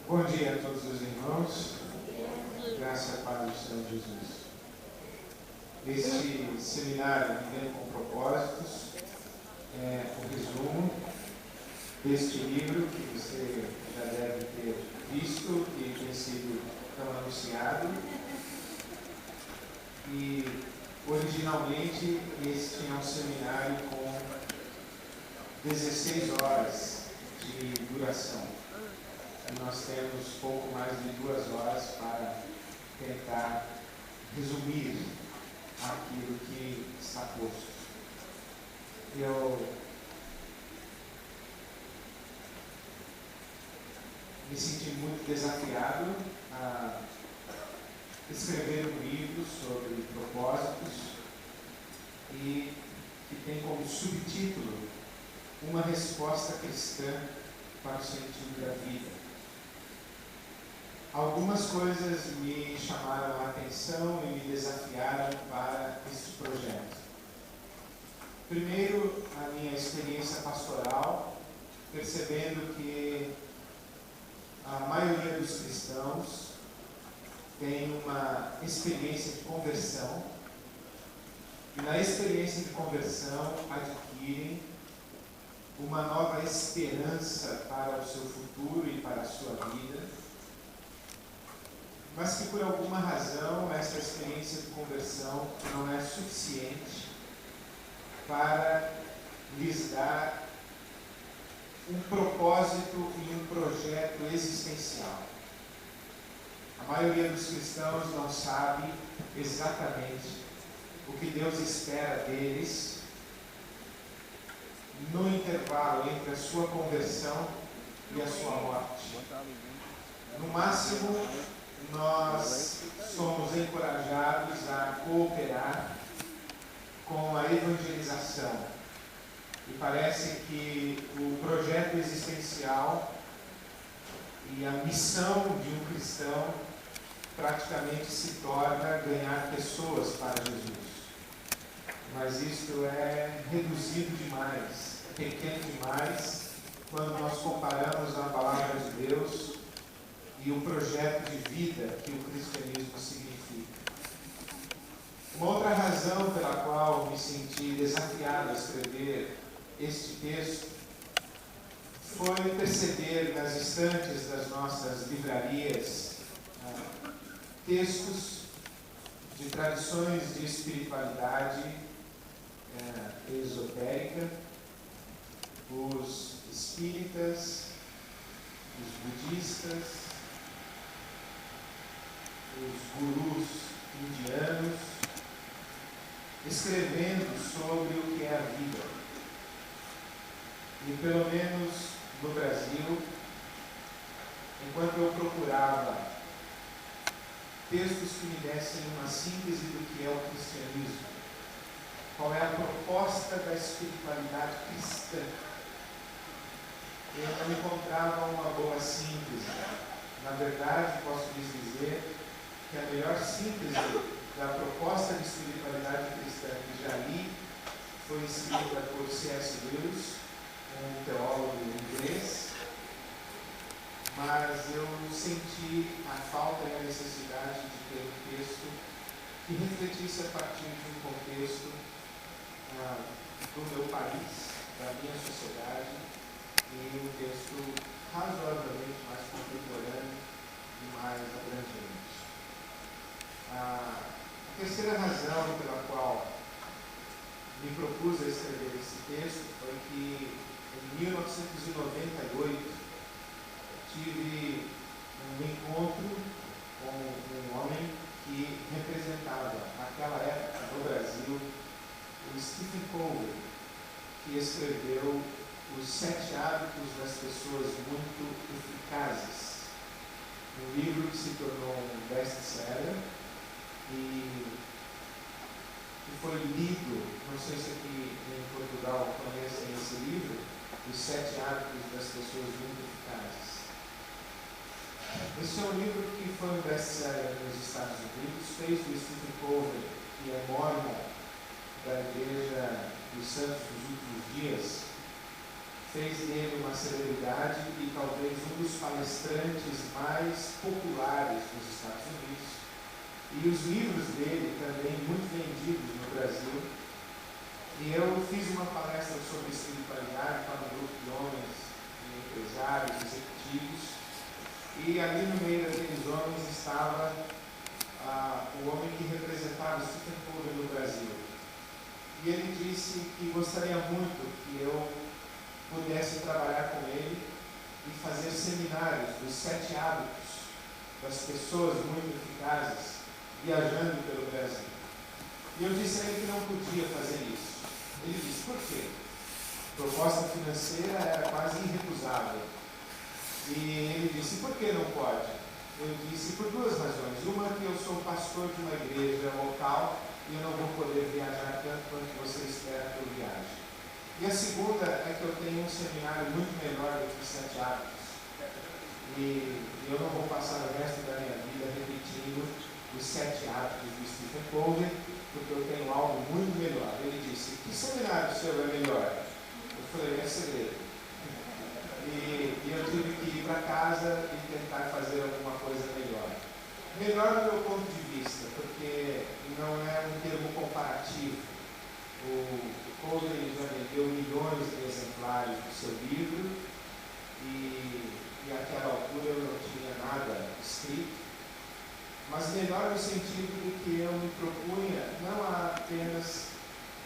Bom dia a todos os irmãos, graça e paz do Senhor Jesus. Este seminário Vivendo com Propósitos é o resumo deste livro que você já deve ter visto e tem sido tão anunciado. E originalmente este é um seminário com 16 horas de duração. E nós temos pouco mais de 2 horas para tentar resumir aquilo que está posto. Eu me senti muito desafiado a escrever um livro sobre propósitos e que tem como subtítulo Uma Resposta Cristã para o Sentido da Vida. Algumas coisas me chamaram a atenção e me desafiaram para este projeto. Primeiro, a minha experiência pastoral, percebendo que a maioria dos cristãos tem uma experiência de conversão, e na experiência de conversão adquirem uma nova esperança para o seu futuro e para a sua vida, mas que por alguma razão essa experiência de conversão não é suficiente para lhes dar um propósito e um projeto existencial. A maioria dos cristãos não sabe exatamente o que Deus espera deles no intervalo entre a sua conversão e a sua morte. No máximo, nós somos encorajados a cooperar com a evangelização. E parece que o projeto existencial e a missão de um cristão praticamente se torna ganhar pessoas para Jesus. Mas isto é reduzido demais, pequeno demais, quando nós comparamos a palavra de Deus e o projeto de vida que o cristianismo significa. Uma outra razão pela qual me senti desafiado a escrever este texto foi perceber nas estantes das nossas livrarias textos de tradições de espiritualidade esotérica, os espíritas, os budistas, os gurus indianos, escrevendo sobre o que é a vida. E pelo menos no Brasil, enquanto eu procurava textos que me dessem uma síntese do que é o cristianismo, qual é a proposta da espiritualidade cristã, eu não encontrava uma boa síntese. Na verdade, posso lhes dizer que a melhor síntese da proposta de espiritualidade cristã que já li foi escrita por C.S. Lewis, um teólogo inglês, mas eu senti a falta e a necessidade de ter um texto que refletisse a partir de um contexto do meu país, da minha sociedade, e um texto razoavelmente mais contemporâneo e mais abrangente. A terceira razão pela qual me propus a escrever esse texto foi que em 1998 tive um encontro com um homem que representava naquela época no Brasil o Stephen Covey, que escreveu Os 7 Hábitos das Pessoas Muito Eficazes, um livro que se tornou um best-seller e foi lido. Não sei se aqui em Portugal conhecem esse livro, Os 7 Hábitos das Pessoas Muito Eficazes. Esse é um livro que foi um best-seller nos Estados Unidos, fez do Stephen Covey, que é mormon da Igreja dos Santos dos Últimos Dias, fez dele uma celebridade e talvez um dos palestrantes mais populares dos Estados Unidos. E os livros dele também muito vendidos no Brasil. E eu fiz uma palestra sobre espiritualidade para um grupo de homens, de empresários, executivos. E ali no meio daqueles homens estava o homem que representava o Stephen Covey no Brasil. E ele disse que gostaria muito que eu pudesse trabalhar com ele e fazer seminários dos 7 hábitos das pessoas muito eficazes viajando pelo Brasil. E eu disse a ele que não podia fazer isso. Ele disse, por quê? A proposta financeira era quase irrecusável. E ele disse, por que não pode? Eu disse, por 2 razões. Uma, que eu sou pastor de uma igreja local e eu não vou poder viajar tanto quanto você espera que eu viaje. E a segunda é que eu tenho um seminário muito melhor do que 7 hábitos. E eu não vou passar o resto da minha vida repetindo os 7 hábitos do Stephen Covey, porque eu tenho algo muito melhor. Ele disse, que seminário seu é melhor? Eu falei, é segredo. E eu tive que ir para casa e tentar fazer alguma coisa melhor. Melhor do meu ponto de vista, porque não é um termo comparativo. O Covey já vendeu milhões de exemplares do seu livro e àquela altura eu não tinha nada escrito. Mas melhor no sentido de que eu me propunha não a apenas,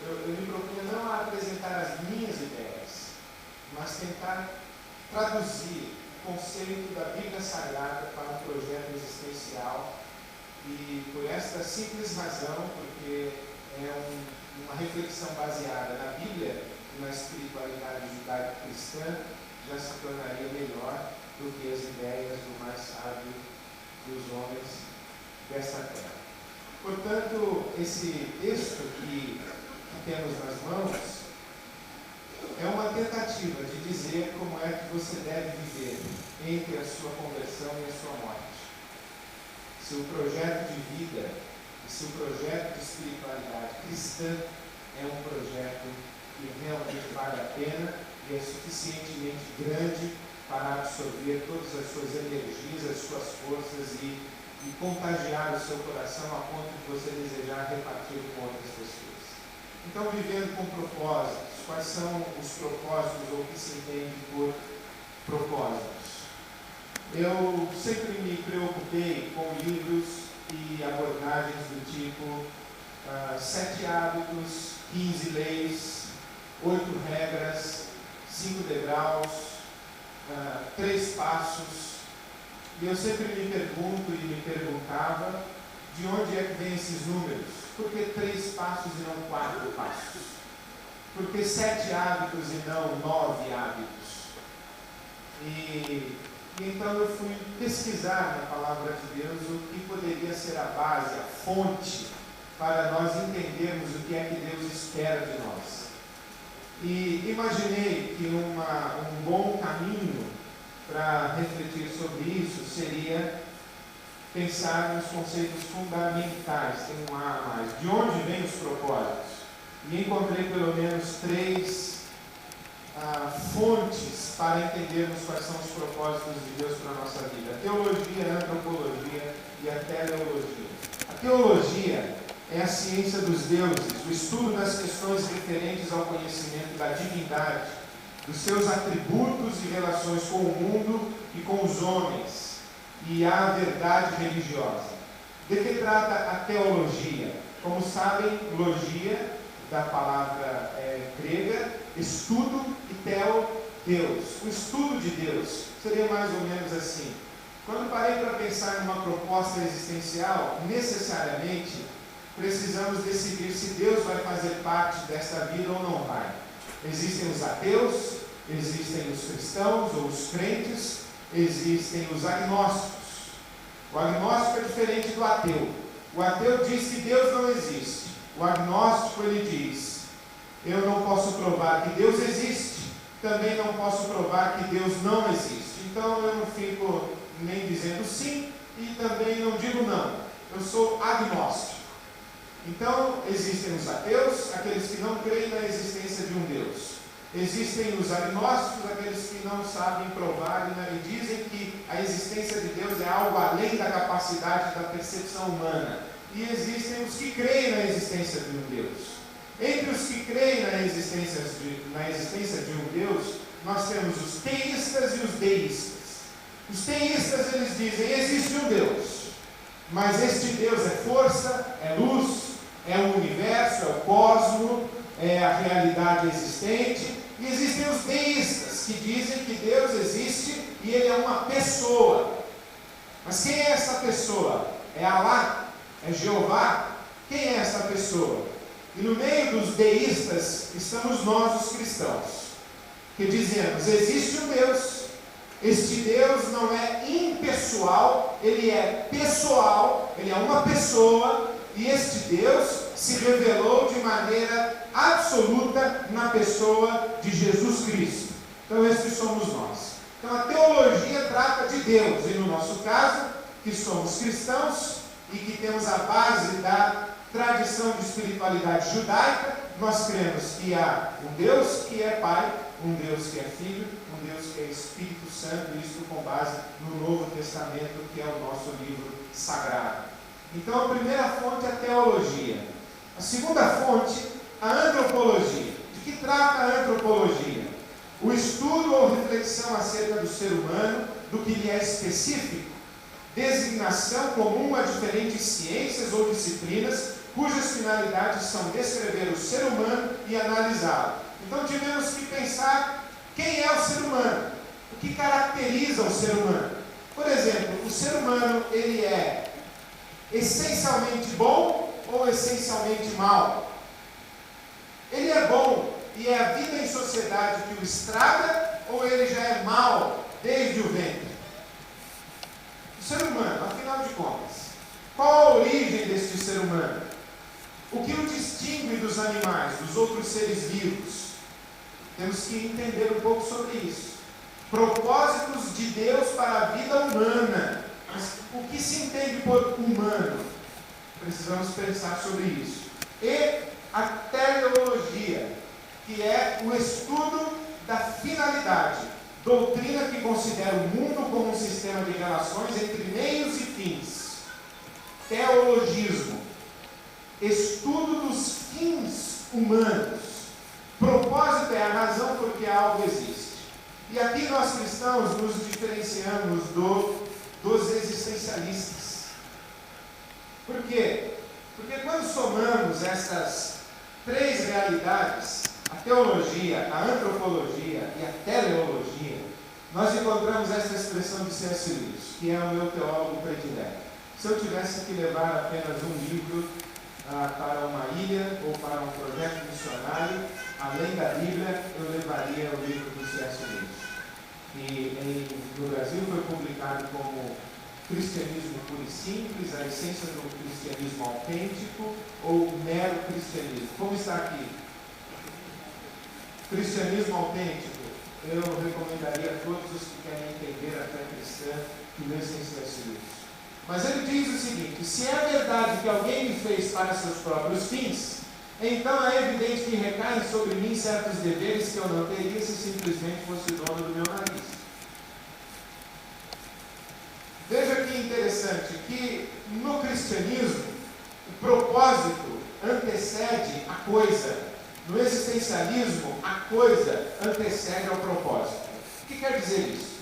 eu me propunha não a apresentar as minhas ideias, mas tentar traduzir o conceito da Bíblia Sagrada para um projeto existencial. E por esta simples razão, porque é uma reflexão baseada na Bíblia e na espiritualidade judaico-cristã, já se tornaria melhor do que as ideias do mais sábio dos homens desta terra. Portanto, esse texto que temos nas mãos é uma tentativa de dizer como é que você deve viver entre a sua conversão e a sua morte. Se o projeto de vida, se o projeto de espiritualidade cristã é um projeto que realmente vale a pena e é suficientemente grande para absorver todas as suas energias, as suas forças e contagiar o seu coração a ponto de você desejar repartir com outras pessoas. Então, vivendo com propósitos. Quais são os propósitos ou o que se entende por propósitos? Eu sempre me preocupei com livros e abordagens do tipo 7 hábitos, 15 leis, 8 regras, 5 degraus, 3 passos. E eu sempre me pergunto e me perguntava de onde é que vem esses números. Por que 3 passos e não 4 passos? Por que 7 hábitos e não 9 hábitos? E então eu fui pesquisar na Palavra de Deus o que poderia ser a base, a fonte, para nós entendermos o que é que Deus espera de nós. E imaginei que um bom caminho para refletir sobre isso seria pensar nos conceitos fundamentais, tem um A a mais. De onde vêm os propósitos? E encontrei pelo menos 3 fontes para entendermos quais são os propósitos de Deus para a nossa vida: a teologia, a antropologia e a teleologia. A teologia é a ciência dos deuses, o estudo das questões referentes ao conhecimento da divindade, dos seus atributos e relações com o mundo e com os homens, e a verdade religiosa. De que trata a teologia? Como sabem, logia, da palavra grega, estudo, e teo, Deus. O estudo de Deus seria mais ou menos assim. Quando parei para pensar numa proposta existencial, necessariamente precisamos decidir se Deus vai fazer parte desta vida ou não vai. Existem os ateus, existem os cristãos ou os crentes, existem os agnósticos. O agnóstico é diferente do ateu. O ateu diz que Deus não existe. O agnóstico, ele diz: eu não posso provar que Deus existe, também não posso provar que Deus não existe. Então eu não fico nem dizendo sim e também não digo não. Eu sou agnóstico. Então existem os ateus, aqueles que não creem na existência de um Deus. Existem os agnósticos, aqueles que não sabem provar e dizem que a existência de Deus é algo além da capacidade da percepção humana. E existem os que creem na existência de um Deus. Entre os que creem na existência de um Deus, nós temos os teístas e os deístas. Os teístas, eles dizem, existe um Deus, mas este Deus é força, é luz, é o universo, é o cosmo, é a realidade existente. E existem os deístas, que dizem que Deus existe e Ele é uma pessoa. Mas quem é essa pessoa? É Alá? É Jeová? Quem é essa pessoa? E no meio dos deístas estamos nós, os cristãos, que dizemos, existe um Deus. Este Deus não é impessoal, Ele é pessoal, Ele é uma pessoa, e este Deus se revelou de maneira absoluta na pessoa de Jesus Cristo. Então estes somos nós. Então a teologia trata de Deus, e no nosso caso, que somos cristãos e que temos a base da tradição de espiritualidade judaica, nós cremos que há um Deus que é Pai, um Deus que é Filho, um Deus que é Espírito Santo, isso com base no Novo Testamento, que é o nosso livro sagrado. Então a primeira fonte é a teologia. A segunda fonte, a antropologia. De que trata a antropologia? O estudo ou reflexão acerca do ser humano, do que lhe é específico, designação comum a diferentes ciências ou disciplinas, cujas finalidades são descrever o ser humano e analisá-lo. Então tivemos que pensar quem é o ser humano, o que caracteriza o ser humano. Por exemplo, o ser humano, ele é essencialmente bom ou essencialmente mau? Ele é bom e é a vida em sociedade que o estraga, ou ele já é mau desde o ventre? O ser humano, afinal de contas, qual a origem deste ser humano? O que o distingue dos animais, dos outros seres vivos? Temos que entender um pouco sobre isso. Propósitos de Deus para a vida humana. Mas o que se entende por humano? Precisamos pensar sobre isso. E a teleologia, que é o estudo da finalidade. Doutrina que considera o mundo como um sistema de relações entre meios e fins. Teologismo. Estudo dos fins humanos. Propósito é a razão por que algo existe. E aqui nós cristãos nos diferenciamos dos existencialistas. Por quê? Porque quando somamos essas três realidades, a teologia, a antropologia e a teleologia, nós encontramos essa expressão de C.S. Lewis, que é o meu teólogo predileto. Se eu tivesse que levar apenas um livro para uma ilha ou para um projeto missionário, além da Bíblia, eu levaria o livro do C.S. Lewis, que no Brasil foi publicado como Cristianismo Puro e Simples, a essência do cristianismo autêntico ou mero cristianismo. Como está aqui? Cristianismo autêntico. Eu recomendaria a todos os que querem entender a fé cristã que lessem C.S. Lewis. Mas ele diz o seguinte: se é verdade que alguém me fez para seus próprios fins, então é evidente que recaem sobre mim certos deveres que eu não teria se simplesmente fosse dono do meu nariz. Veja que interessante, que no cristianismo o propósito antecede a coisa. No existencialismo, a coisa antecede ao propósito. O que quer dizer isso?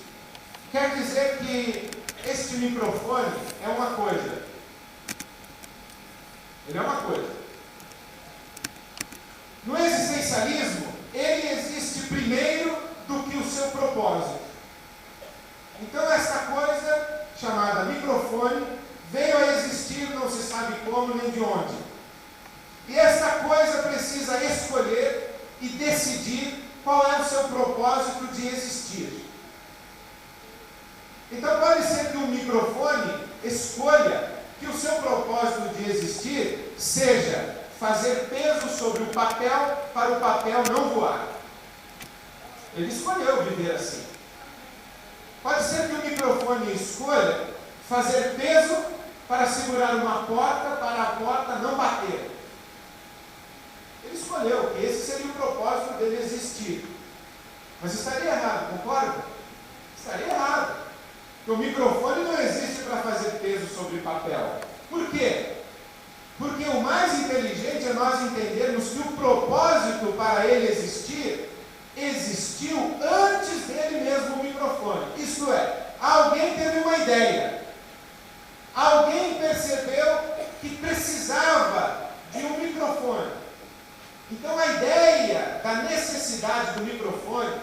Quer dizer que este microfone é uma coisa. Ele é uma coisa. No existencialismo, ele existe primeiro do que o seu propósito. Então essa coisa, chamada microfone, veio a existir, não se sabe como nem de onde. E essa coisa precisa escolher e decidir qual é o seu propósito de existir. Então pode ser que um microfone escolha que o seu propósito de existir seja fazer peso sobre o papel para o papel não voar. Ele escolheu viver assim. Pode ser que o microfone escolha fazer peso para segurar uma porta para a porta não bater. Ele escolheu que esse seria o propósito dele existir. Mas estaria errado, concorda? Estaria errado. Porque o microfone não existe para fazer peso sobre papel. Por quê? Porque o mais inteligente é nós entendermos que o propósito para ele existir existiu antes dele mesmo o microfone. Isto é, alguém teve uma ideia. Alguém percebeu que precisava de um microfone. Então a ideia da necessidade do microfone,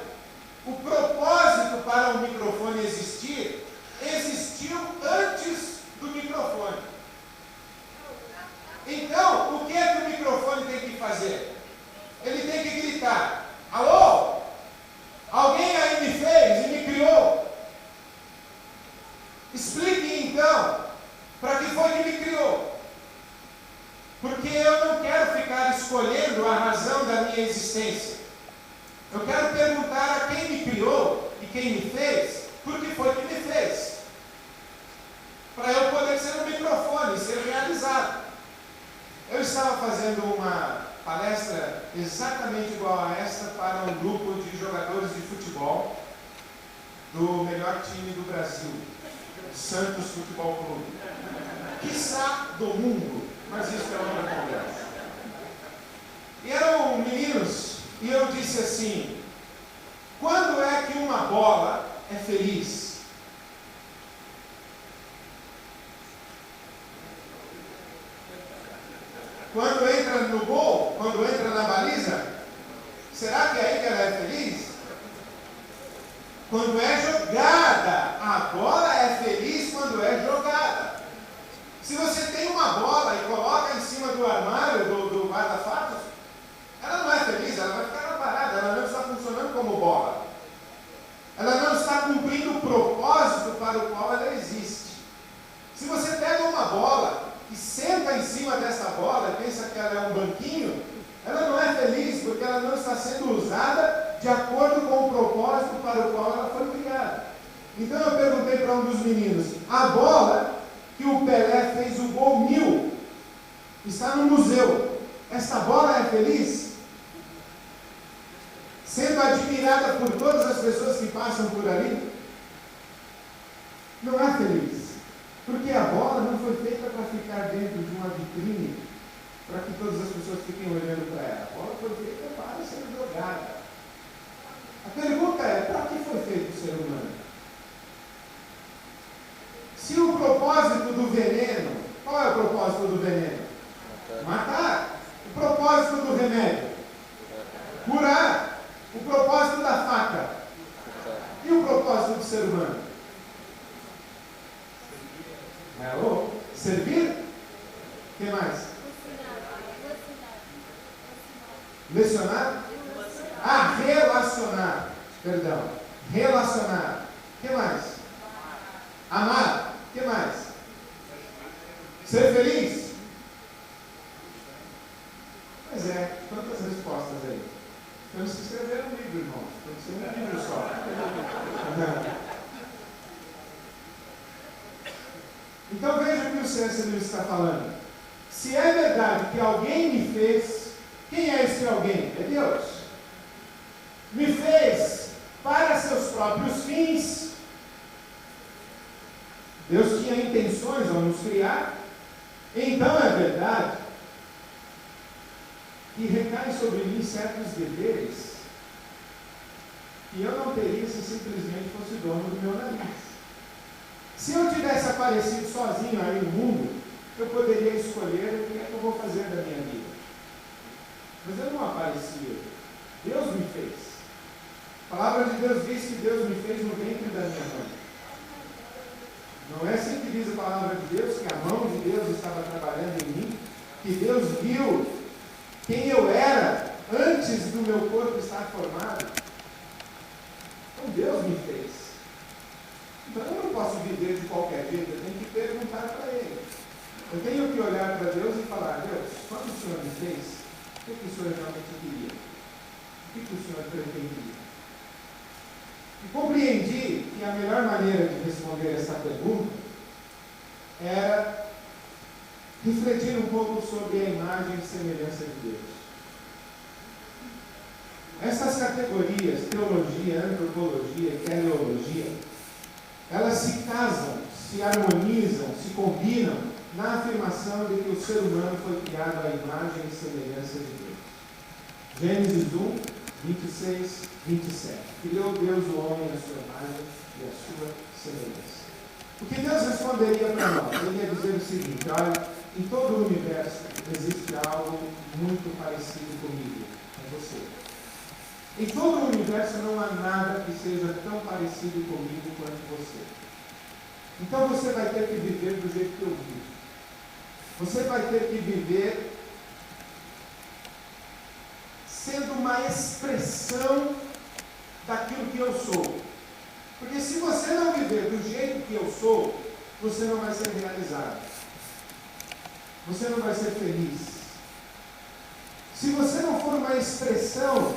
o propósito para o microfone existir, existiu antes do microfone. Então, o que é que o microfone tem que fazer? Ele tem que gritar: alô? Alguém aí me fez e me criou? Explique então, para que foi que me criou? Porque eu não quero ficar escolhendo a razão da minha existência. Eu quero perguntar a quem me criou e quem me fez, por que foi que me fez. Para eu poder ser um microfone, ser realizado. Eu estava fazendo uma palestra exatamente igual a esta para um grupo de jogadores de futebol do melhor time do Brasil, Santos Futebol Clube. Quiçá do mundo, mas isso é outra conversa. E eram meninos, e eu disse assim: quando é que uma bola é feliz? Quando entra no gol, quando entra na baliza? Será que é aí que ela é feliz? Quando é jogada. A bola é feliz quando é jogada. Se você tem uma bola e coloca em cima do armário, do guarda-fatos, ela não é feliz, ela vai ficar parada, ela não está funcionando como bola. Ela não está cumprindo o propósito para o qual ela existe. Se você pega uma bola e senta em cima dessa bola e pensa que ela é um banquinho, ela não é feliz, porque ela não está sendo usada de acordo com o propósito para o qual ela foi criada. Então eu perguntei para um dos meninos: a bola que o Pelé fez o gol 1000 está no museu, esta bola é feliz? Sendo admirada por todas as pessoas que passam por ali? Não é feliz. Porque a bola não foi feita para ficar dentro de uma vitrine, para que todas as pessoas fiquem olhando para ela. A bola foi feita para ser jogada. A pergunta é: para que foi feito o ser humano? Se o propósito do veneno, qual é o propósito do veneno? Matar. O propósito do remédio? Curar. O propósito da faca? E o propósito do ser humano? Alô? Servir? O que mais? Lecionar? Ah, relacionar. Perdão. Relacionar. O que mais? Amar. O que mais? Ser feliz? Pois é, quantas respostas aí? Temos que escrever um livro, irmãos. Tem que ser um livro só. Então veja o que o C.S. Lewis está falando. Se é verdade que alguém me fez, quem é esse alguém? É Deus. Me fez para seus próprios fins. Deus tinha intenções ao nos criar. Então é verdade que recaem sobre mim certos deveres que eu não teria se simplesmente fosse dono do meu nariz. Se eu tivesse aparecido sozinho aí no mundo, eu poderia escolher o que é que eu vou fazer da minha vida. Mas eu não apareci. Deus me fez. A palavra de Deus diz que Deus me fez no ventre da minha mãe. Não é assim que diz a palavra de Deus, que a mão de Deus estava trabalhando em mim, que Deus viu quem eu era antes do meu corpo estar formado. Então Deus me fez. Então eu não posso viver de qualquer jeito, eu tenho que perguntar para Ele. Eu tenho que olhar para Deus e falar: Deus, quando o Senhor me fez, o que o Senhor realmente queria? O que o Senhor pretendia? E compreendi que a melhor maneira de responder essa pergunta era refletir um pouco sobre a imagem e semelhança de Deus. Essas categorias, teologia, antropologia, teleologia, elas se casam, se harmonizam, se combinam na afirmação de que o ser humano foi criado à imagem e semelhança de Deus. Gênesis 1, 26, 27. Criou Deus o homem à sua imagem e à sua semelhança. O que Deus responderia para nós? Ele ia dizer o seguinte: olha, em todo o universo existe algo muito parecido comigo, com você. Em todo o universo não há nada que seja tão parecido comigo quanto você. Então você vai ter que viver do jeito que eu vivo. Você vai ter que viver sendo uma expressão daquilo que eu sou. Porque se você não viver do jeito que eu sou, você não vai ser realizado. Você não vai ser feliz. Se você não for uma expressão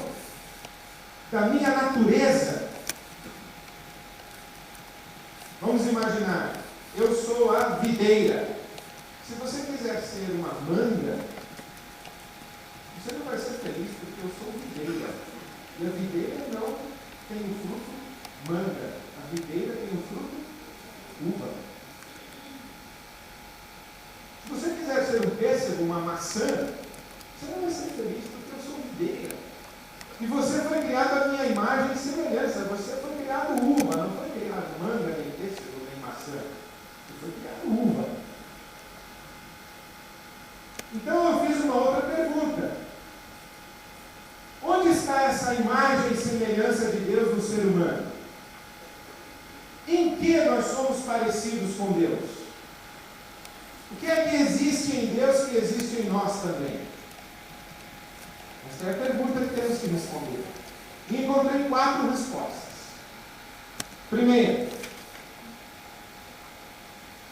da minha natureza, vamos imaginar, eu sou a videira. Se você quiser ser uma manga, você não vai ser feliz porque eu sou videira. E a videira não tem o fruto manga. A videira tem o fruto uva. Se você quiser ser um pêssego, uma maçã, você não vai ser feliz porque eu sou videira. E você foi criado à minha imagem e semelhança. Você foi criado uva, não foi criado manga, nem pêssego, nem maçã. Você foi criado uva. Então eu fiz uma outra pergunta. Onde está essa imagem e semelhança de Deus no ser humano? Em que nós somos parecidos com Deus? O que é que existe em Deus que existe em nós também? Essa é a pergunta que temos que responder. E encontrei 4 respostas. Primeiro,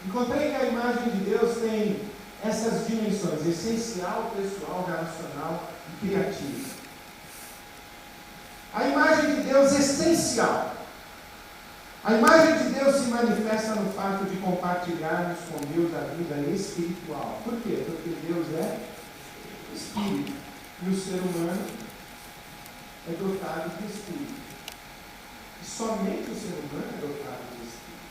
encontrei que a imagem de Deus tem essas dimensões: essencial, pessoal, relacional e criativa. A imagem de Deus é essencial. A imagem de Deus se manifesta no fato de compartilharmos com Deus a vida espiritual. Por quê? Porque Deus é Espírito. E o ser humano é dotado de Espírito. E somente o ser humano é dotado de Espírito.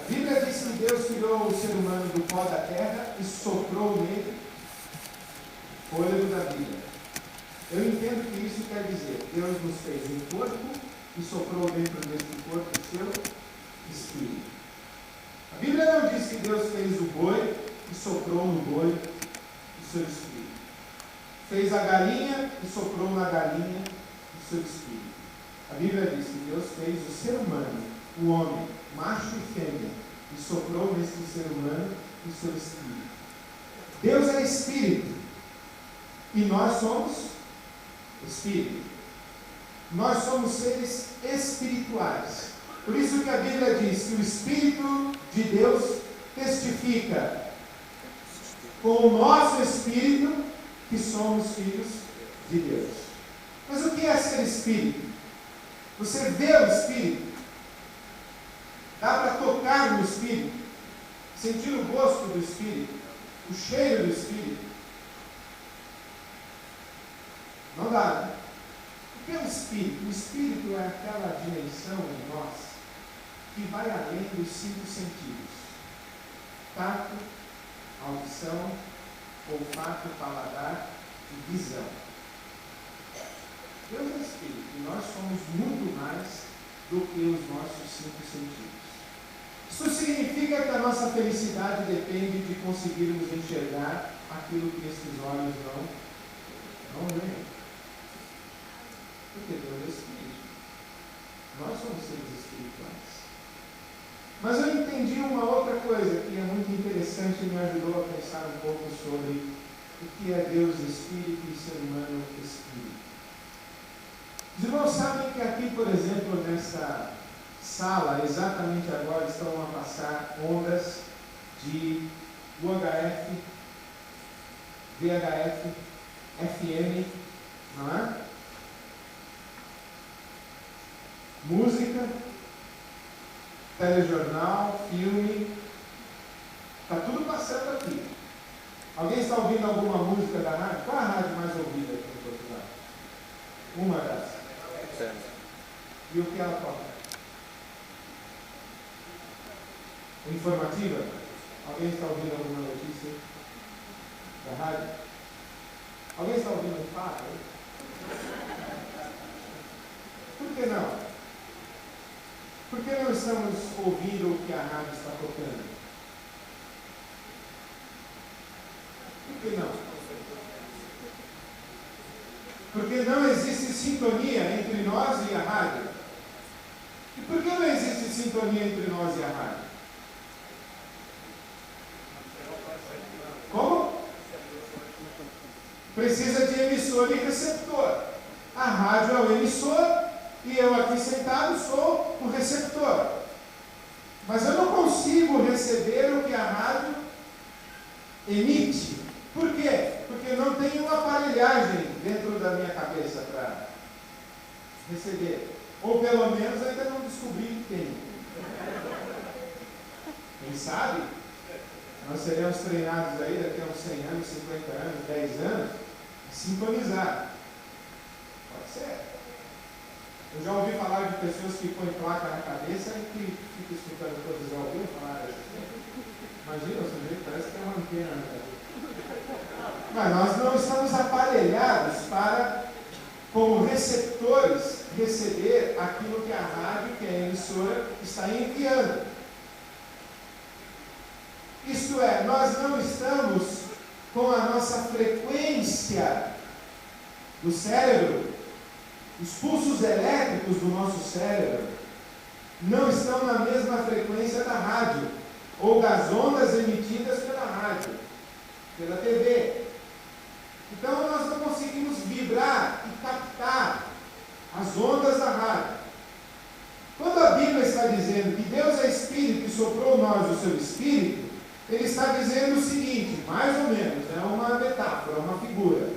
A Bíblia diz que Deus criou o ser humano do pó da terra e soprou nele o fôlego da vida. Eu entendo que isso quer dizer: Deus nos fez um corpo e soprou dentro desse corpo o seu Espírito. A Bíblia não diz que Deus fez o boi e soprou no boi o seu Espírito. Fez a galinha e soprou na galinha o seu Espírito. A Bíblia diz que Deus fez o ser humano, o homem, macho e fêmea, e soprou nesse ser humano o seu Espírito. Deus é Espírito e nós somos Espírito. Nós somos seres espirituais. Por isso que a Bíblia diz que o Espírito de Deus testifica com o nosso Espírito que somos filhos de Deus. Mas o que é ser Espírito? Você vê o Espírito? Dá para tocar no Espírito? Sentir o gosto do Espírito? O cheiro do Espírito? Não dá, né? O que é o Espírito? O Espírito é aquela dimensão em nós que vai além dos 5 sentidos: tato, audição, olfato, paladar e visão. Deus é Espírito e nós somos muito mais do que os nossos 5 sentidos. Isso significa que a nossa felicidade depende de conseguirmos enxergar aquilo que esses olhos não veem. Porque Deus é Espírito. Nós somos seres espirituais. Mas eu entendi uma outra coisa que é muito interessante e me ajudou a pensar um pouco sobre o que é Deus Espírito e ser humano Espírito. Os irmãos sabem que aqui, por exemplo, nessa sala, exatamente agora, estão a passar ondas de UHF, VHF, FM, não é? Música, telejornal, filme, está tudo passando aqui. Alguém está ouvindo alguma música da rádio? Qual é a rádio mais ouvida aqui em Portugal? Uma das. E o que ela toca? Informativa? Alguém está ouvindo alguma notícia da rádio? Alguém está ouvindo um fato? Por que não? Por que não estamos ouvindo o que a rádio está tocando? Por que não? Porque não existe sintonia entre nós e a rádio. E por que não existe sintonia entre nós e a rádio? Como? Precisa de emissor e receptor. A rádio é o emissor e eu aqui sentado sou o receptor. Mas eu não consigo receber o que a rádio emite. Por quê? Porque não tem uma aparelhagem dentro da minha cabeça para receber. Ou pelo menos ainda não descobri que tem. Quem sabe? Nós seremos treinados aí daqui a uns 100 anos, 50 anos, 10 anos, a sintonizar. Pode ser. Eu já ouvi falar de pessoas que põem placa na cabeça e que ficam escutando coisas. Já ouviu falar dessas? Imagina, o sujeito parece que tem uma antena na cabeça. Mas nós não estamos aparelhados para, como receptores, receber aquilo que a rádio, que a emissora, está enviando. Isto é, nós não estamos com a nossa frequência do cérebro, os pulsos elétricos do nosso cérebro não estão na mesma frequência da rádio, ou das ondas emitidas pela rádio, pela TV. Então nós não conseguimos vibrar e captar as ondas da rádio. Quando a Bíblia está dizendo que Deus é Espírito e soprou em nós o seu Espírito, ele está dizendo o seguinte, mais ou menos, é uma metáfora, uma figura.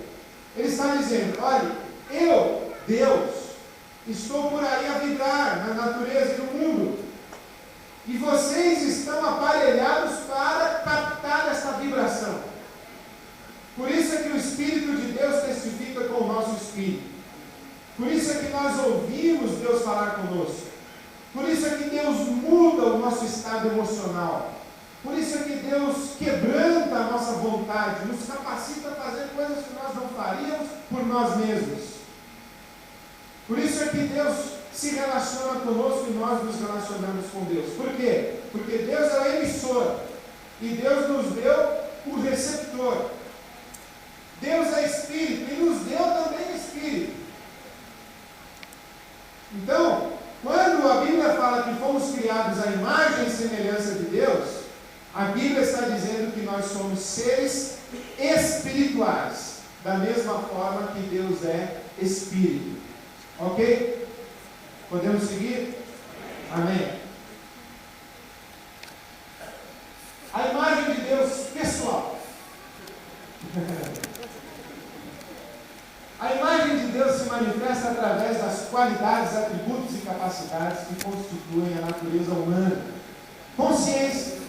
Ele está dizendo, olha, eu, Deus, estou por aí a vibrar na natureza e no mundo. E vocês estão aparelhados para captar essa vibração. Por isso é que o Espírito de Deus testifica com o nosso Espírito. Por isso é que nós ouvimos Deus falar conosco. Por isso é que Deus muda o nosso estado emocional. Por isso é que Deus quebranta a nossa vontade, nos capacita a fazer coisas que nós não faríamos por nós mesmos. Por isso é que Deus se relaciona conosco e nós nos relacionamos com Deus. Por quê? Porque Deus é o emissor e Deus nos deu o receptor. Deus é Espírito e nos deu também Espírito. Então, quando a Bíblia fala que fomos criados à imagem e semelhança de Deus, a Bíblia está dizendo que nós somos seres espirituais, da mesma forma que Deus é Espírito. Ok? Podemos seguir? Amém. A imagem de Deus pessoal. A imagem de Deus se manifesta através das qualidades, atributos e capacidades que constituem a natureza humana. Consciência,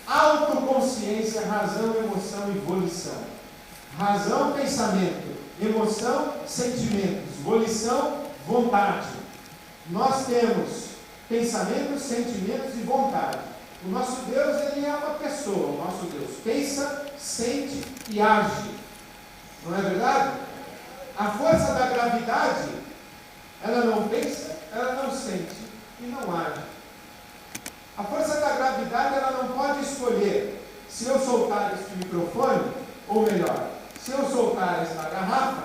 autoconsciência, razão, emoção e volição. Razão, pensamento. Emoção, sentimentos. Volição, vontade. Nós temos pensamentos, sentimentos e vontade. O nosso Deus, ele é uma pessoa. O nosso Deus pensa, sente e age. Não é verdade? A força da gravidade, ela não pensa, ela não sente e não age. A força da gravidade, ela não pode escolher se eu soltar este microfone, ou melhor, se eu soltar esta garrafa,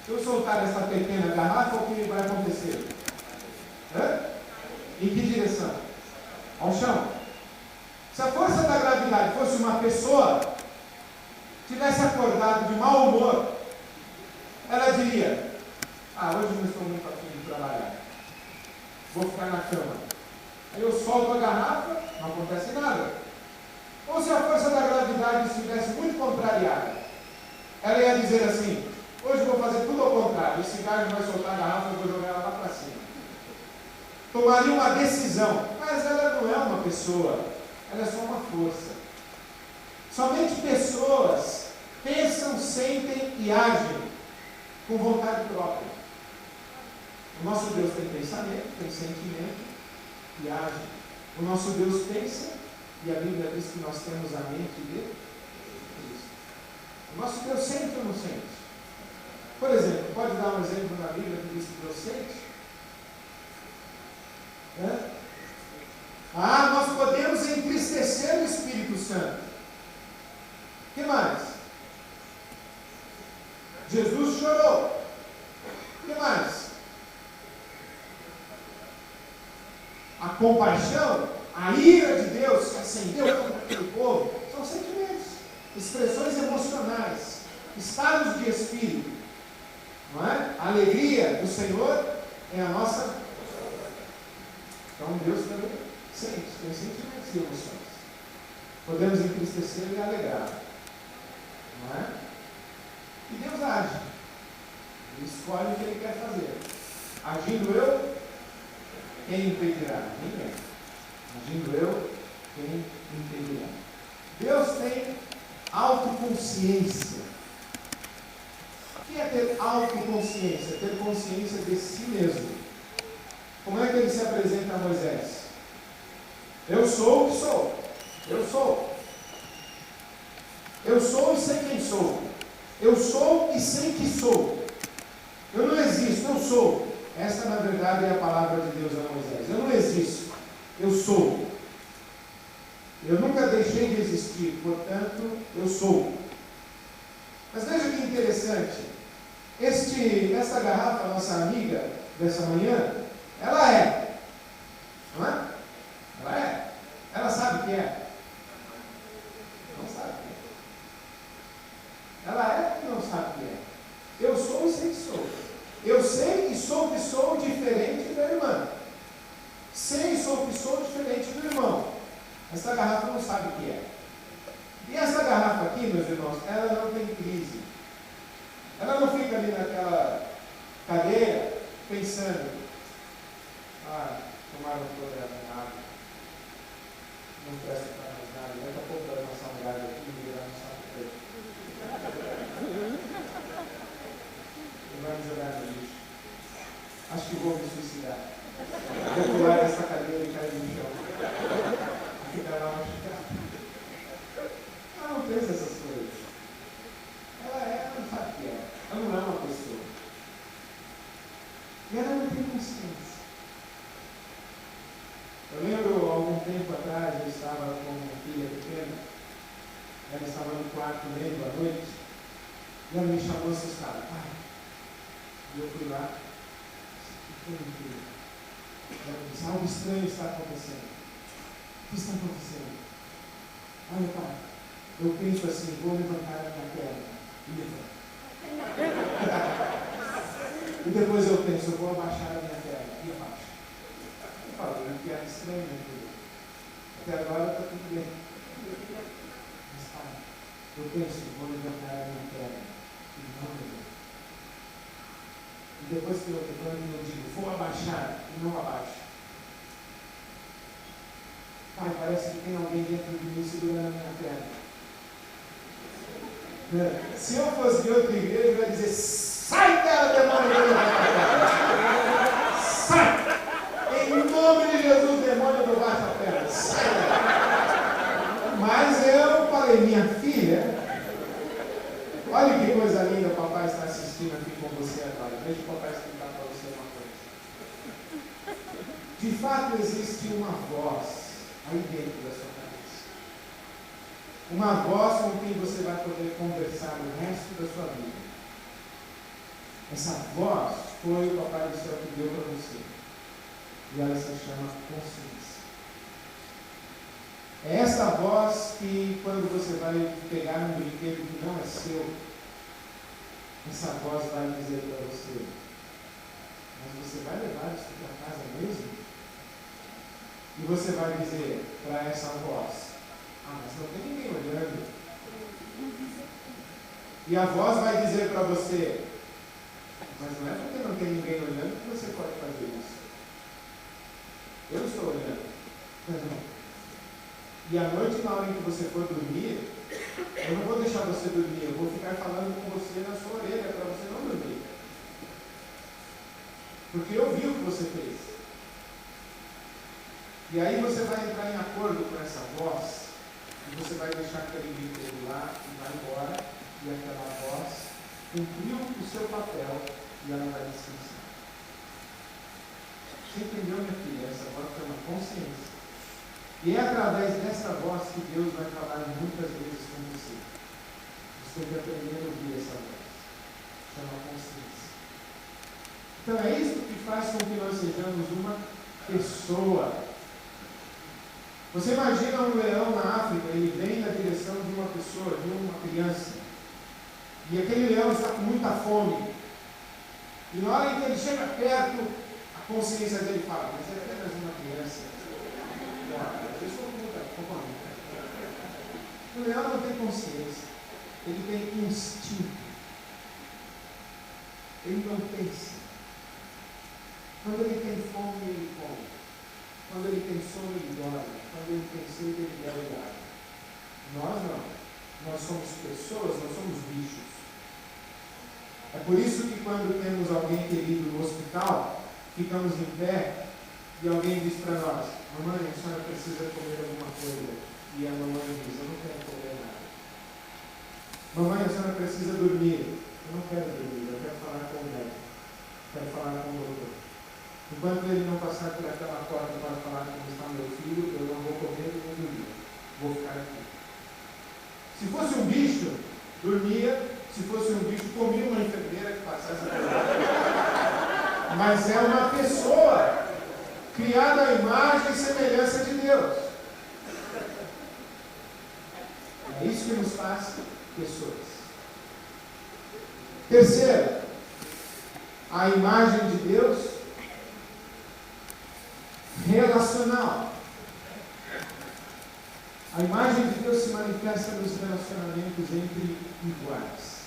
se eu soltar esta pequena garrafa, o que vai acontecer? Em que direção? Ao chão. Se a força da gravidade fosse uma pessoa, tivesse acordado de mau humor, ela diria, hoje não estou muito afim de trabalhar, vou ficar na cama. Aí eu solto a garrafa, não acontece nada. Ou se a força da gravidade estivesse muito contrariada, ela ia dizer assim, hoje eu vou fazer tudo ao contrário, esse gajo vai soltar a garrafa, eu vou jogar ela lá para cima. Tomaria uma decisão, mas ela não é uma pessoa, ela é só uma força. Somente pessoas pensam, sentem e agem. com vontade própria. O nosso Deus tem pensamento, tem sentimento e age. O nosso Deus pensa, e a Bíblia diz que nós temos a mente de Cristo. O nosso Deus sente ou não sente? Por exemplo, pode dar um exemplo na Bíblia que diz que Deus sente? Nós podemos entristecer o Espírito Santo. O que mais? Jesus chorou. O que mais? A compaixão, a ira de Deus que acendeu contra aquele povo, são sentimentos, expressões emocionais, estados de espírito. Não é? A alegria do Senhor é a nossa. Então Deus também sente, tem sentimentos e emoções. Podemos entristecer e alegrar. Não é? E Deus age. Ele escolhe o que Ele quer fazer. Agindo eu, quem impedirá? Ninguém. Agindo eu, quem impedirá? Deus tem autoconsciência. O que é ter autoconsciência? Ter consciência de si mesmo. Como é que ele se apresenta a Moisés? Eu sou o que sou. Eu sou. Eu sou e sei quem sou. Eu sou e sei que sou. Eu não existo, eu sou. Esta, na verdade, é a palavra de Deus a Moisés. Eu não existo, eu sou. Eu nunca deixei de existir, portanto, eu sou. Mas veja que interessante. Esta garrafa, nossa amiga dessa manhã, ela é. Não é? Ela é. Ela sabe o que é? Não sabe o que é. Ela é e não sabe o que é. Eu sou e sei que sou. Eu sei e sou que sou diferente da irmã. Sei e sou que sou diferente do irmão. Essa garrafa não sabe o que é. E essa garrafa aqui, meus irmãos, ela não tem crise. Ela não fica ali naquela cadeira pensando, tomaram toda a água, não presta para mais nada, daqui a pouco vai lançar um galho aqui e virar um saco preto. E vai me jogar no lixo. Acho que vou me suicidar. Vou pular essa cadeira e cair no chão. E ficar lá machucado. Ela não pensa essas coisas. Ela não sabe o que é. Ela não é uma pessoa. E ela não tem consciência. Eu lembro, algum tempo atrás, eu estava com uma filha pequena. Ela estava no quarto lendo à noite. E ela me chamou assustada. Pai. E eu fui lá. O que foi, meu filho? Ela disse, algo estranho está acontecendo. O que está acontecendo? Olha, pai. Eu penso assim, vou levantar a minha perna. E levanto. E depois eu penso, eu vou abaixar a minha perna. E abaixo. Eu falo, que é estranho, meu filho. Até agora está tudo bem. Mas, pai, eu penso, vou levantar a minha perna. E não levanto. E depois que eu levanto, eu digo, vou abaixar. E não abaixo. Pai, parece que tem alguém dentro de mim segurando a minha perna. Se eu fosse de outra igreja, eu ia dizer, sai dela, demônio, sai! Em nome de Jesus, demônio do baixa-perna, sai dela! Mas eu falei, minha filha, olha que coisa linda, o papai está assistindo aqui com você agora. Deixa o papai explicar para você uma coisa. De fato, existe uma voz aí dentro da sua cabeça. Uma voz com quem você vai poder conversar o resto da sua vida. Essa voz foi o Papai do Céu que deu para você. E ela se chama consciência. É essa voz que, quando você vai pegar um brinquedo que não é seu, essa voz vai dizer para você, mas você vai levar isso para casa mesmo? E você vai dizer para essa voz, mas não tem ninguém olhando. E a voz vai dizer para você, mas não é porque não tem ninguém olhando que você pode fazer isso. Eu estou olhando. E à noite, na hora em que você for dormir, eu não vou deixar você dormir, eu vou ficar falando com você na sua orelha para você não dormir. porque eu vi o que você fez. E aí você vai entrar em acordo com essa voz, e você vai deixar aquele grito lá e vai embora, e aquela voz cumpriu o seu papel e ela vai descansar. Você entendeu, minha filha? Essa voz chama consciência. E é através dessa voz que Deus vai falar muitas vezes com você. Você tem que aprender a ouvir essa voz. Chama consciência. Então é isso que faz com que nós sejamos uma pessoa. Você imagina um leão na África, ele vem na direção de uma pessoa, de uma criança. E aquele leão está com muita fome. E na hora em que ele chega perto, a consciência dele fala, mas é apenas uma criança. O leão não tem consciência, ele tem instinto, ele não pensa. Quando ele tem fome, ele come. Quando ele tem sono, ele dorme. Quando ele tem sede, ele bebe água. Nós não. Nós somos pessoas, nós somos bichos. É por isso que quando temos alguém querido no hospital, ficamos em pé e alguém diz para nós, mamãe, a senhora precisa comer alguma coisa. E a mamãe diz, eu não quero comer nada. Mamãe, a senhora precisa dormir. Eu não quero dormir, eu quero falar com o médico. Quero falar com o doutor. Enquanto ele não passar por aquela porta para falar como está meu filho, eu não vou comer e nem dormir. Vou ficar aqui. Se fosse um bicho, dormia. Se fosse um bicho, comia uma enfermeira que passasse por lá. Mas é uma pessoa criada à imagem e semelhança de Deus. É isso que nos faz pessoas. Terceiro, a imagem de Deus relacional. A imagem de Deus se manifesta nos relacionamentos entre iguais.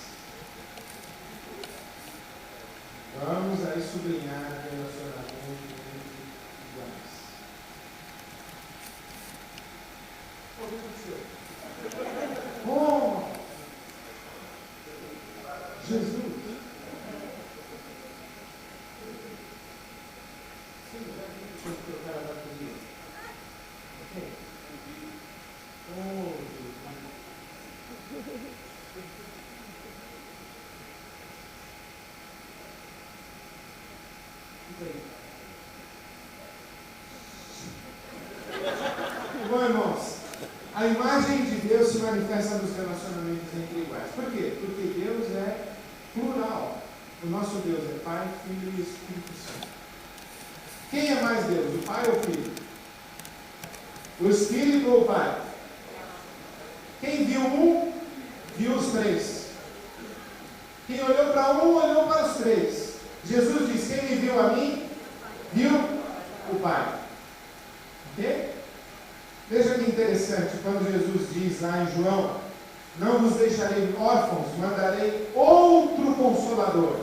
Vamos aí sublinhar relacionamento entre iguais. O que aconteceu? Oh! Jesus! Bom, irmãos, a imagem de Deus se manifesta nos relacionamentos entre iguais. Por quê? Porque Deus é plural. O nosso Deus é Pai, Filho e Espírito Santo. Quem é mais Deus, o Pai ou o Filho? O Espírito ou o Pai? Quem viu um, viu os três. Quem olhou para um, olhou para os três. Jesus diz, quem me viu a mim, viu o Pai. Ok? Veja que interessante, quando Jesus diz lá em João, não vos deixarei órfãos, mandarei outro Consolador.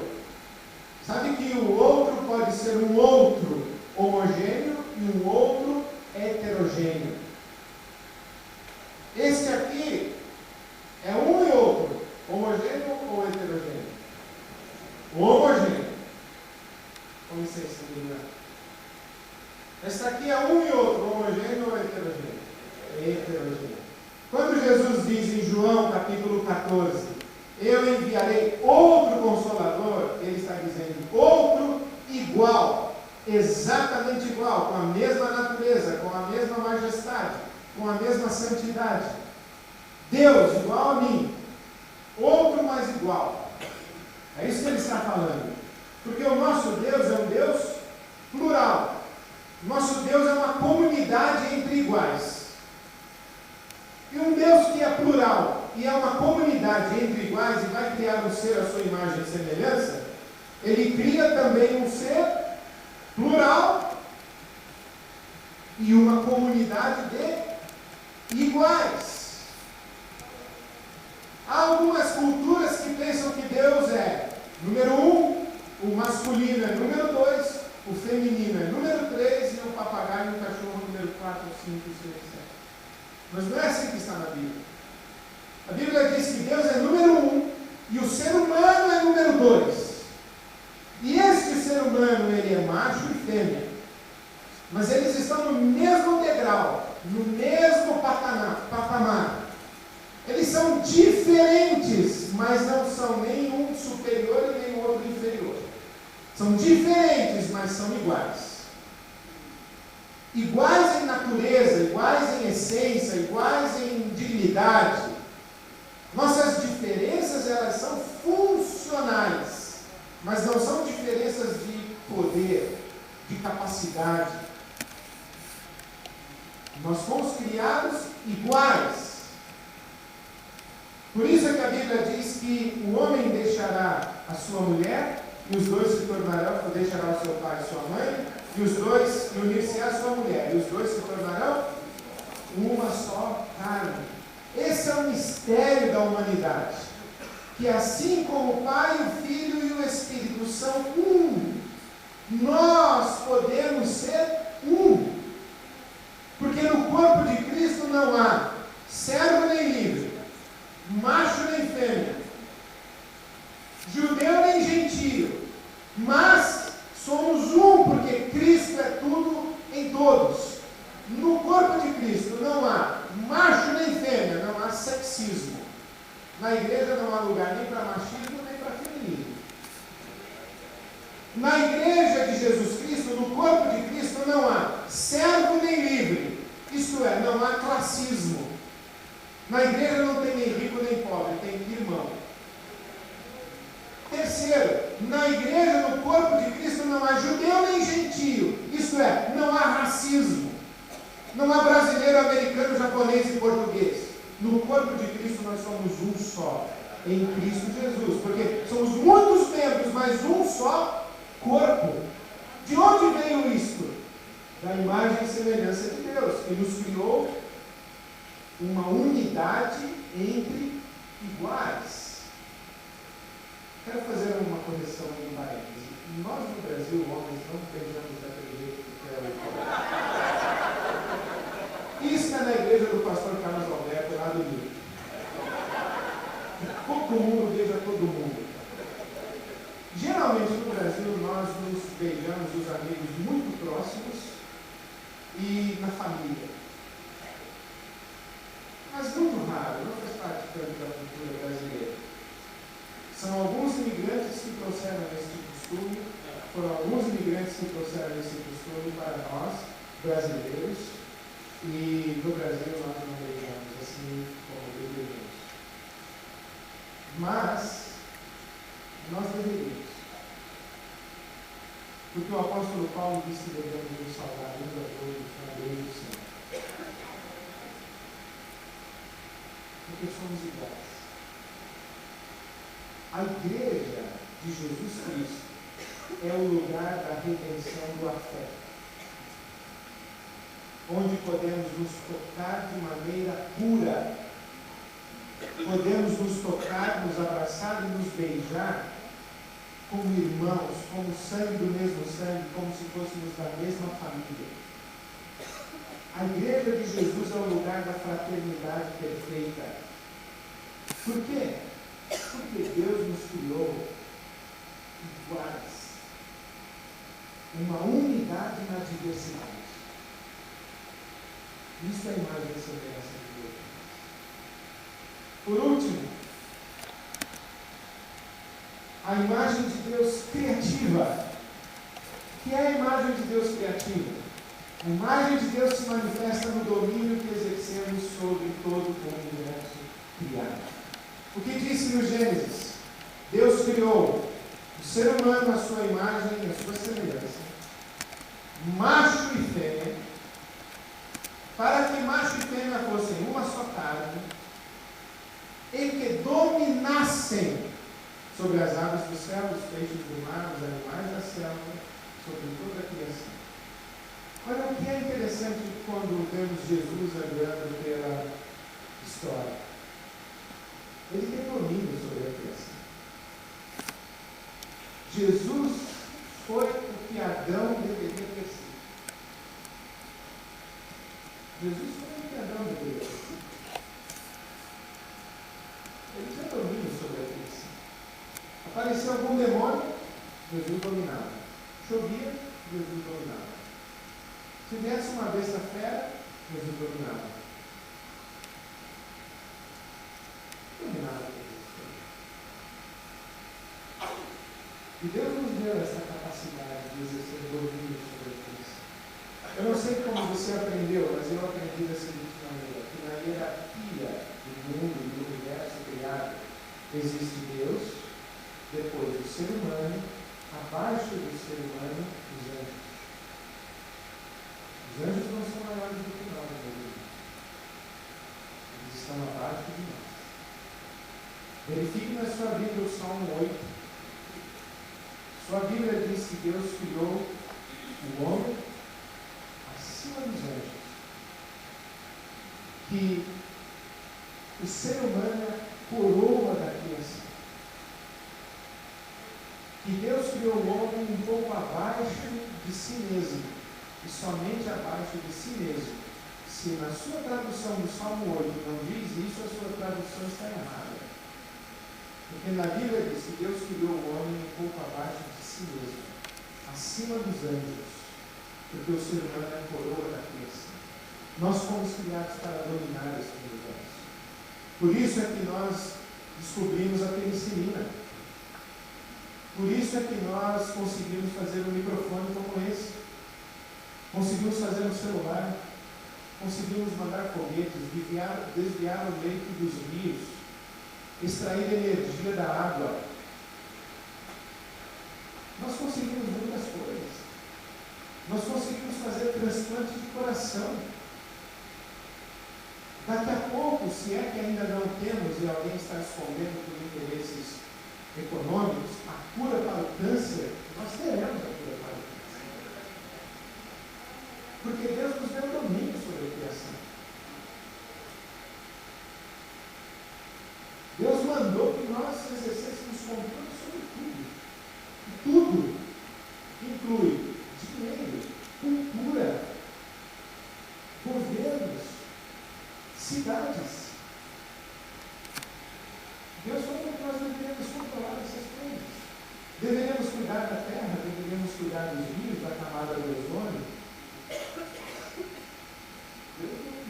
Sabe que o outro pode ser um outro homogêneo e um outro heterogêneo. Esse aqui é um e outro, homogêneo ou heterogêneo? Homogêneo. Com licença, Liliana. Esse aqui é um e outro, homogêneo ou heterogêneo? Heterogêneo. Quando Jesus diz em João capítulo 14, eu enviarei outro Consolador, ele está dizendo outro igual, exatamente igual, com a mesma natureza, com a mesma majestade, com a mesma santidade. Deus igual a mim, outro mais igual. É isso que ele está falando. Porque o nosso Deus é um Deus plural. Nosso Deus é uma comunidade entre iguais. E um Deus que é plural e é uma comunidade entre iguais e vai criar um ser à sua imagem e semelhança, ele cria também um ser plural e uma comunidade de iguais. Há algumas culturas que pensam que Deus é número 1, o masculino é número 2, o feminino é número 3 e o papagaio e o cachorro número 4, 5, 6, 7. Mas não é assim que está na Bíblia. A Bíblia diz que Deus é número 1 e o ser humano é número 2. E este ser humano, ele ele é macho e fêmea. Mas eles estão no mesmo degrau, no mesmo patamar. Eles são diferentes, mas não são nem um superior e nem o outro inferior. São diferentes, mas são iguais. Iguais em natureza, iguais em essência, iguais em dignidade. Nossas diferenças, elas são funcionais, mas não são diferenças de poder, de capacidade. Nós fomos criados iguais. Por isso é que a Bíblia diz que o homem deixará a sua mulher, e os dois se tornarão, deixará o seu pai e sua mãe, e os dois unir-se à sua mulher, e os dois se tornarão uma só carne. Esse é o mistério da humanidade, que assim como o Pai, o Filho e o Espírito são um, nós podemos ser um, porque no corpo de Cristo não há servo nem livre, macho nem fêmea, judeu nem gentio, mas somos um, porque Cristo é tudo em todos. No corpo de Cristo não há macho nem fêmea, não há sexismo. Na igreja não há lugar nem para machismo nem para feminismo. Na igreja de Jesus Cristo, no corpo de Cristo, não há servo nem livre, isto é, não há classismo. Na igreja não tem nem rico nem pobre, tem irmão. Terceiro, na igreja, no corpo de Cristo, não há judeu nem gentio, isto é, não há racismo. Não há brasileiro, americano, japonês e português. No corpo de Cristo nós somos um só, em Cristo Jesus, porque somos muitos membros, mas um só corpo. De onde veio isto? Da imagem e semelhança de Deus, que nos criou uma unidade entre iguais. Quero fazer uma correção em parênteses. Nós no Brasil, homens, não beijamos daquele jeito que é o Isso é na igreja do pastor Carlos Alberto, lá do Rio. Todo mundo beija todo mundo. Geralmente no Brasil nós nos beijamos os amigos muito próximos e na família. Mas muito raro, não faz parte tanto da cultura brasileira. São alguns imigrantes que trouxeram esse costume, foram alguns imigrantes que trouxeram esse costume para nós, brasileiros. E no Brasil nós não beijamos assim como deveríamos. Mas nós deveríamos. Porque o apóstolo Paulo disse que devemos nos saudar uns a todos com a lei do Senhor. Porque somos iguais. A igreja de Jesus Cristo é o lugar da redenção do afeto, onde podemos nos tocar de maneira pura, podemos nos tocar, nos abraçar e nos beijar como irmãos, como sangue do mesmo sangue, como se fôssemos da mesma família. A igreja de Jesus é o lugar da fraternidade perfeita. Por quê? Porque Deus nos criou iguais, uma unidade na diversidade. Isso é a imagem e semelhança de Deus. Por último, a imagem de Deus criativa. O que é a imagem de Deus criativa? A imagem de Deus se manifesta no domínio que exercemos sobre todo o universo criado. O que disse no Gênesis? Deus criou o ser humano à sua imagem e à sua semelhança, macho e fêmea, para que macho e fêmea fossem uma só carne, e que dominassem sobre as aves do céu, os peixes do mar, os animais da selva, sobre toda a criação. Olha o que é interessante quando vemos Jesus andando pela história. Ele tem domínio sobre a criação. Jesus foi o que Adão deveria ter sido. Jesus foi o que Adão deveria ter sido. Ele tinha domínio sobre a criação. Apareceu algum demônio, Jesus dominava. Chovia, Jesus dominava. Se viesse uma besta fera, Jesus dominava. Dominava todas as coisas. E Deus nos deu essa capacidade de exercer domínio sobre a criação. Eu não sei como você aprendeu, mas eu aprendi da seguinte maneira: que na hierarquia do mundo e do universo criado, existe Deus, depois o ser humano, abaixo do ser humano, os anjos. Os anjos não são maiores do que nós, meu Deus. Eles estão abaixo de nós. Verifique na sua Bíblia o Salmo 8. Sua Bíblia diz que Deus criou o homem acima dos anjos. Que o ser humano é a coroa da criação. Que Deus criou o homem um pouco abaixo de si mesmo, e somente abaixo de si mesmo. Se na sua tradução do Salmo 8 não diz isso, a sua tradução está errada. Porque na Bíblia diz que Deus criou o homem um pouco abaixo de si mesmo, acima dos anjos, porque o ser humano é a coroa da criação. Nós fomos criados para dominar esse universo. Por isso é que nós descobrimos a penicilina. Por isso é que nós conseguimos fazer um microfone como esse. Conseguimos fazer um celular. Conseguimos mandar foguetes, desviar o leito dos rios, extrair energia da água. Nós conseguimos muitas coisas. Nós conseguimos fazer transplante de coração. Daqui a pouco, se é que ainda não temos e alguém está escondendo por interesses econômicos, a cura para o câncer, nós teremos a cura para o câncer. Porque Deus nos deu domínio sobre a criação. Deus mandou que nós exercêssemos controle sobre tudo. E tudo inclui dinheiro, cultura, governos, cidades. Deus falou que nós deveríamos controlar essas coisas. Deveríamos cuidar da terra, deveríamos cuidar dos rios, da camada do ozônio.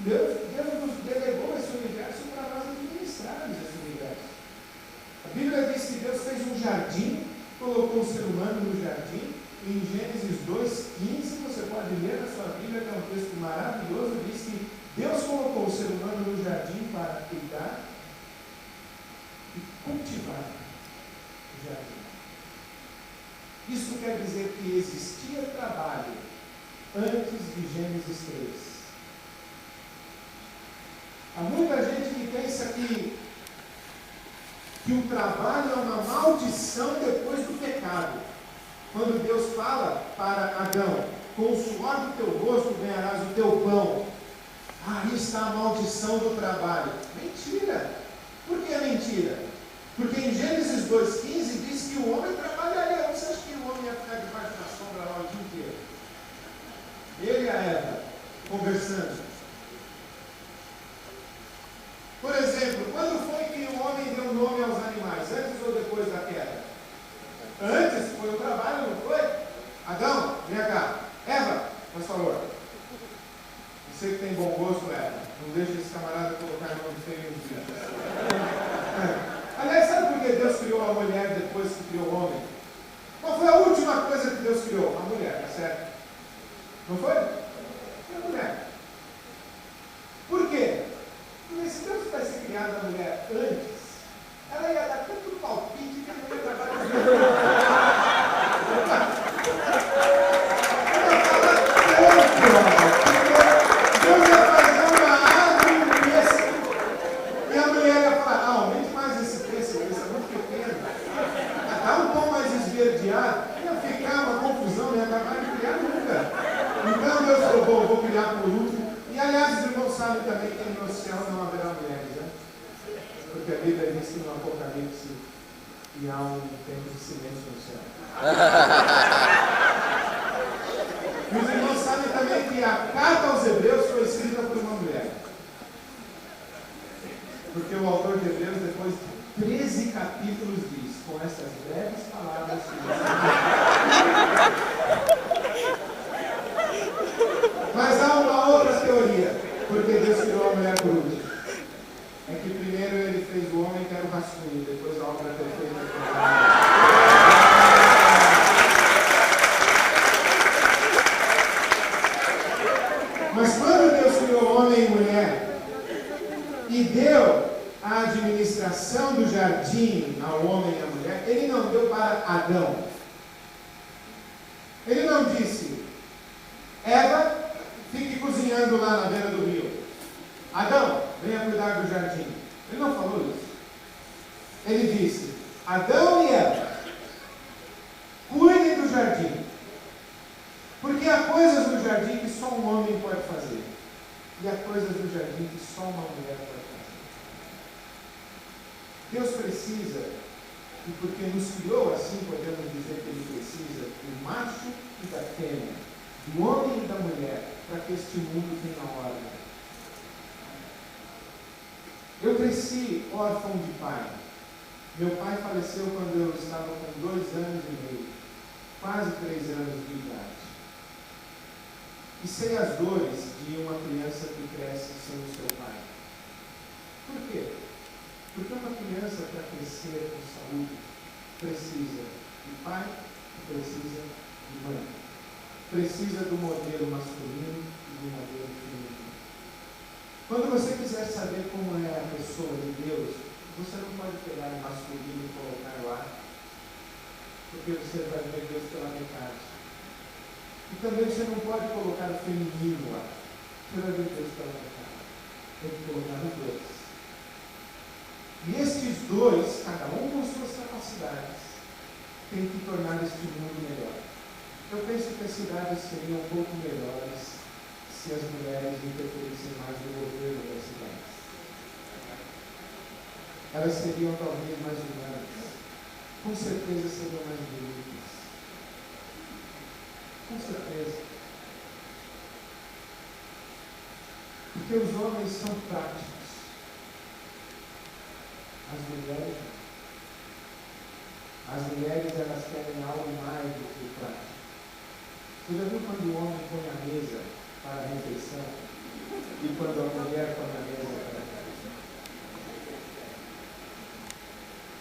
Deus nos delegou esse universo para nós administrarmos esse universo. A Bíblia diz que Deus fez um jardim, colocou o ser humano no jardim. Em Gênesis 2:15, você pode ler na sua Bíblia, que é um texto maravilhoso, diz que Deus colocou o ser humano no jardim para cuidar e cultivar o jardim. Isso quer dizer que existia trabalho antes de Gênesis 3. Há muita gente que pensa que o trabalho é uma maldição depois do pecado. Quando Deus fala para Adão, com o suor do teu rosto ganharás o teu pão. Aí está a maldição do trabalho. Mentira! Por que é mentira? Porque em Gênesis 2:15 diz que o homem trabalharia. Você acha que o homem ia ficar debaixo da sombra lá o dia inteiro? Ele e a Eva, conversando. Por exemplo, quando foi que o homem deu nome aos animais? Antes ou depois da queda? Antes, foi o trabalho, não foi? Adão, vem cá. Eva, faz favor. Você que tem bom gosto, Eva. Não deixe esse camarada colocar nome feio nos dias. Aliás, sabe por que Deus criou a mulher depois que criou o homem? Qual foi a última coisa que Deus criou? A mulher, tá certo? Não foi? Foi a mulher. Por quê? Porque se Deus tivesse criado a mulher antes, ela ia dar tanto palpite que ela não ia trabalhar com Deus ia fazer uma árvore de pêssego. E a mulher ia falar, aumente mais esse pêssego, esse é muito pequeno. Dá um tom mais esverdeado. Ia ficar uma confusão, não ia acabar de criar nunca. Então Deus falou, bom, vou criar por último. E aliás, os irmãos sabem também que no céu não haverá mulheres, né? Porque a Bíblia diz que no Apocalipse que há um tempo de silêncio no céu. E os irmãos sabem também que a carta aos Hebreus foi escrita por uma mulher. Porque o autor de Hebreus, depois de 13 capítulos, diz, com essas breves palavras, Porque Deus criou a mulher por último. É que primeiro ele fez o homem que era o rascunho, depois a obra perfeita. Mas quando Deus criou homem e mulher e deu a administração do jardim ao homem e à mulher, ele não deu para Adão. Ele não disse: Eva, fique cozinhando lá na beira do rio. Adão, venha cuidar do jardim. Ele não falou isso. Ele disse: Adão e Eva, cuidem do jardim. Porque há coisas no jardim que só um homem pode fazer. E há coisas no jardim que só uma mulher pode fazer. Deus precisa, e porque nos criou assim, podemos dizer que Ele precisa do macho e da fêmea, do homem e da mulher, para que este mundo tenha ordem. Eu cresci órfão de pai. Meu pai faleceu quando eu estava com 2 anos e meio, quase 3 anos de idade. E sei as dores de uma criança que cresce sem o seu pai. Por quê? Porque uma criança, para crescer com saúde, precisa de pai e precisa de mãe. Precisa do modelo masculino e do modelo feminino. Quando você quiser saber como é a pessoa de Deus, você não pode pegar o masculino e colocar lá, porque você vai ver Deus pela metade. E também você não pode colocar o feminino lá, você vai ver Deus pela metade. Tem que colocar os dois. E estes dois, cada um com suas capacidades, tem que tornar este mundo melhor. Eu penso que as cidades seriam um pouco melhores se as mulheres interferissem mais no governo das cidades. Elas seriam talvez mais humanas. Com certeza seriam mais bonitas. Com certeza. Porque os homens são práticos. As mulheres elas querem algo mais do que prático. Você já viu quando o homem põe a mesa para a refeição e quando a mulher põe a mesa para a refeição?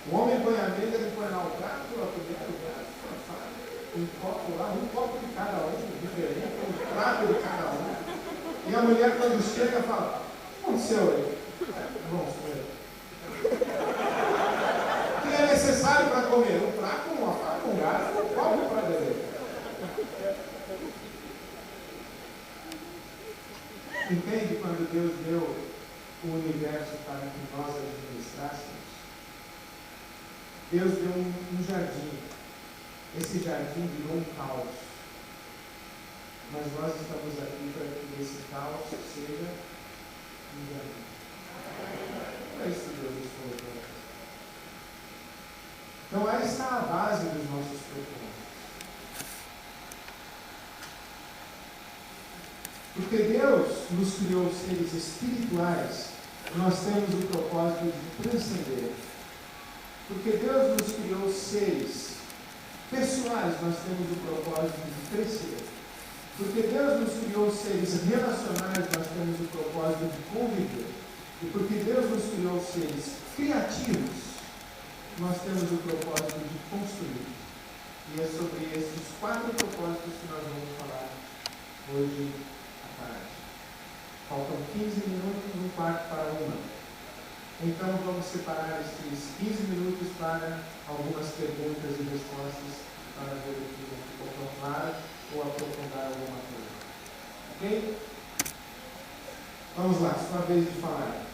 O homem põe a mesa, ele põe lá o prato, a colher, o prato, a faca, um copo lá, um copo de cada um, diferente, um prato de cada um. E a mulher, quando chega, fala: o que aconteceu aí? Vamos comer. O que é necessário para comer? Um prato, uma faca, um garfo, um copo para beber. Entende quando Deus deu o universo para que nós administrássemos? Deus deu um jardim. Esse jardim virou um caos. Mas nós estamos aqui para que esse caos seja um jardim. Não é isso que Deus nos colocou. Então, aí está a base dos nossos propósitos. Porque Deus nos criou seres espirituais, nós temos o propósito de transcender. Porque Deus nos criou seres pessoais, nós temos o propósito de crescer. Porque Deus nos criou seres relacionais, nós temos o propósito de conviver. E porque Deus nos criou seres criativos, nós temos o propósito de construir. E é sobre esses 4 propósitos que nós vamos falar hoje à tarde. Faltam 15 minutos, um quarto para 1. Então vamos separar esses 15 minutos para algumas perguntas e respostas, para ver o que ficou tão claro ou aprofundar alguma coisa. Ok? Vamos lá, sua vez de falar.